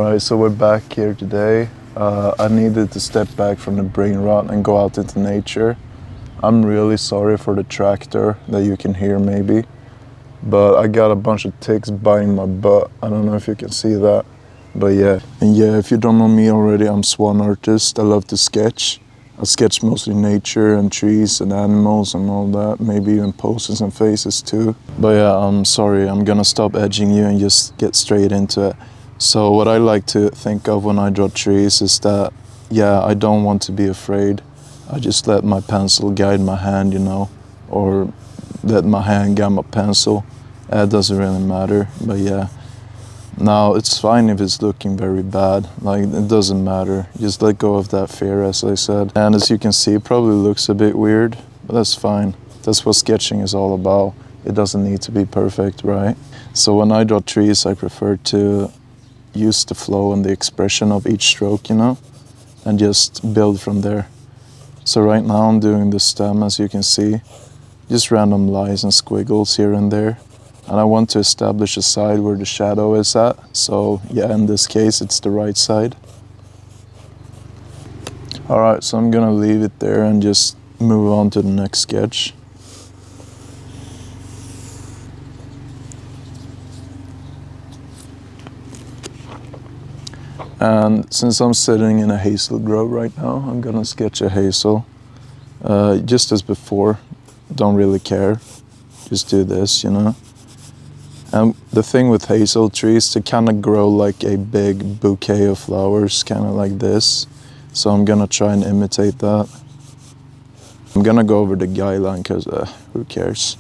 Alright, so we're back here today. I needed to step back from the brain rot and go out into nature. I'm really sorry for the tractor that you can hear maybe, but I got a bunch of ticks biting my butt. I don't know if you can see that, but yeah. And yeah, if you don't know me already, I'm swan artist. I love to sketch. I sketch mostly nature and trees and animals and all that, maybe even poses and faces too. But yeah, I'm sorry, I'm gonna stop edging you and just get straight into it. So what I like to think of when I draw trees is that, yeah, I don't want to be afraid. I just let my pencil guide my hand, or let my hand guide my pencil. It doesn't really matter, but yeah. Now, it's fine if it's looking very bad, like it doesn't matter. Just let go of that fear, as I said. And as you can see, it probably looks a bit weird, but that's fine. That's what sketching is all about. It doesn't need to be perfect, right? So when I draw trees, I prefer to use the flow and the expression of each stroke, and just build from there. So right now I'm doing the stem, as you can see, just random lines and squiggles here and there. And I want to establish a side where the shadow is at. So yeah, in this case, it's the right side. All right, so I'm gonna leave it there and just move on to the next sketch. And since I'm sitting in a hazel grove right now, I'm gonna sketch a hazel. Just as before, don't really care. Just do this, And the thing with hazel trees, they kind of grow like a big bouquet of flowers, kind of like this. So I'm gonna try and imitate that. I'm gonna go over the guideline because who cares?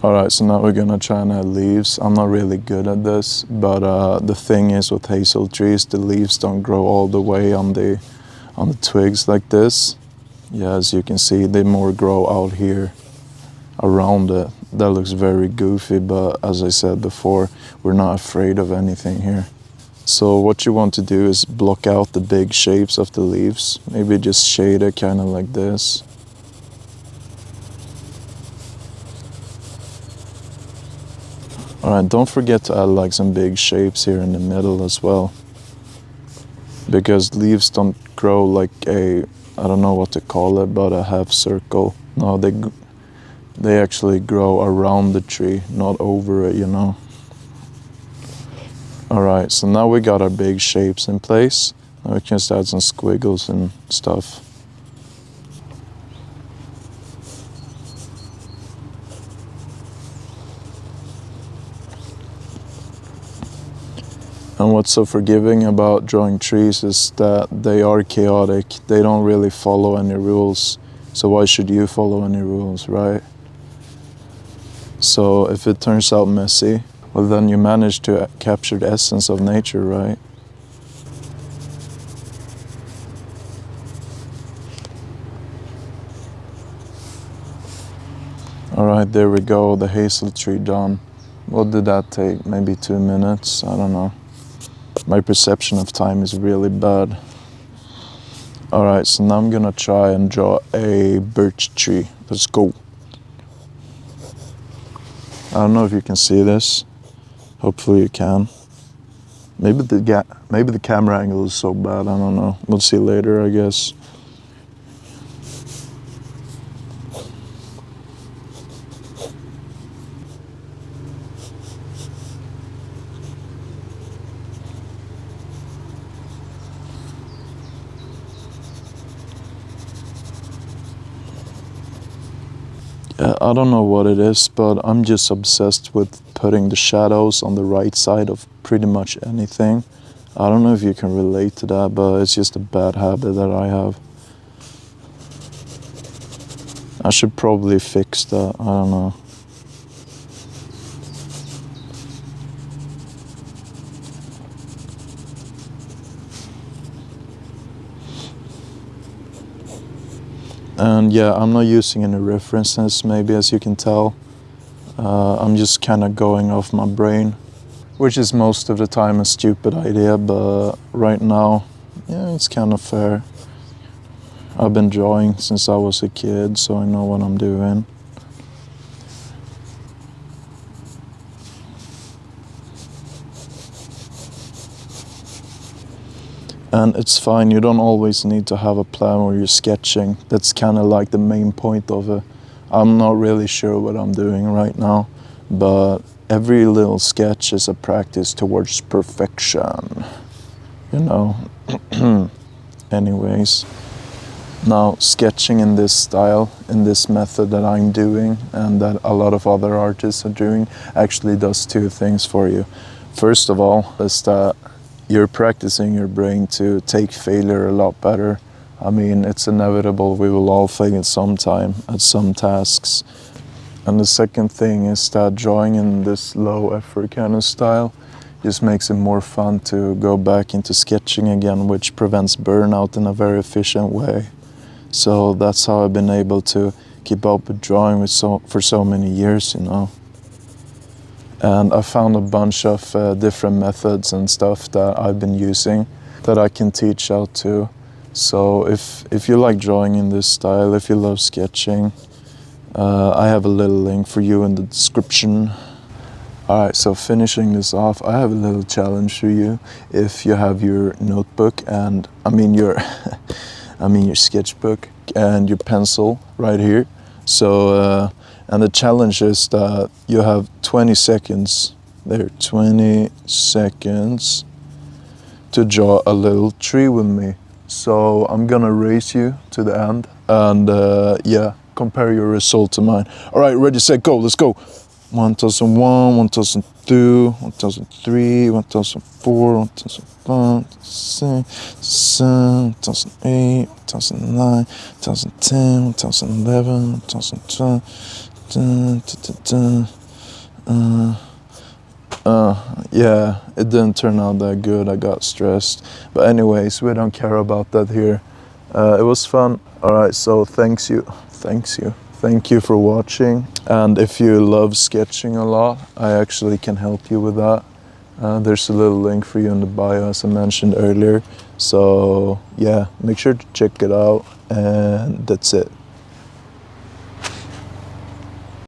Alright, so now we're gonna try and add leaves. I'm not really good at this, but the thing is with hazel trees, the leaves don't grow all the way on the twigs like this. Yeah, as you can see, they more grow out here around it. That looks very goofy, but as I said before, we're not afraid of anything here. So what you want to do is block out the big shapes of the leaves. Maybe just shade it kind of like this. Alright, don't forget to add like some big shapes here in the middle as well. Because leaves don't grow like I don't know what to call it, but a half circle. No, they actually grow around the tree, not over it, Alright, so now we got our big shapes in place. Now we can just add some squiggles and stuff. And what's so forgiving about drawing trees is that they are chaotic. They don't really follow any rules. So why should you follow any rules, right? So if it turns out messy, well then you manage to capture the essence of nature, right? Alright, there we go, the hazel tree done. What did that take? Maybe 2 minutes? I don't know. My perception of time is really bad. Alright, so now I'm gonna try and draw a birch tree. Let's go. I don't know if you can see this. Hopefully you can. Maybe the camera angle is so bad, I don't know. We'll see later, I guess. I don't know what it is, but I'm just obsessed with putting the shadows on the right side of pretty much anything. I don't know if you can relate to that, but it's just a bad habit that I have. I should probably fix that, I don't know. And yeah, I'm not using any references, maybe, as you can tell. I'm just kind of going off my brain, which is most of the time a stupid idea, but right now, yeah, it's kind of fair. I've been drawing since I was a kid, so I know what I'm doing. And it's fine, you don't always need to have a plan where you're sketching. That's kind of like the main point of it. I'm not really sure what I'm doing right now, but every little sketch is a practice towards perfection, you know. Anyways, now sketching in this style, in this method that I'm doing and that a lot of other artists are doing, actually does two things for you. First of all, is that you're practicing your brain to take failure a lot better. I mean, it's inevitable, we will all fail at some time at some tasks. And the second thing is that drawing in this low effort kind of style just makes it more fun to go back into sketching again, which prevents burnout in a very efficient way. So that's how I've been able to keep up with drawing for so many years, you know. And I found a bunch of different methods and stuff that I've been using that I can teach out to. So if you like drawing in this style, if you love sketching, I have a little link for you in the description. Alright, so finishing this off, I have a little challenge for you. If you have your notebook and, your sketchbook and your pencil right here. So, and the challenge is that you have 20 seconds, 20 seconds to draw a little tree with me. So I'm gonna race you to the end and yeah, compare your result to mine. All right, ready, set, go, let's go. 1001, 1002, 1003, 1004, 1005, 1006, 2007, 2008, 2009, 2010, 2011, 2012. Yeah, it didn't turn out that good. I got stressed. But anyways, we don't care about that here. It was fun. Alright, so thank you for watching. And if you love sketching a lot, I actually can help you with that. There's a little link for you in the bio, as I mentioned earlier. So yeah, make sure to check it out, and that's it.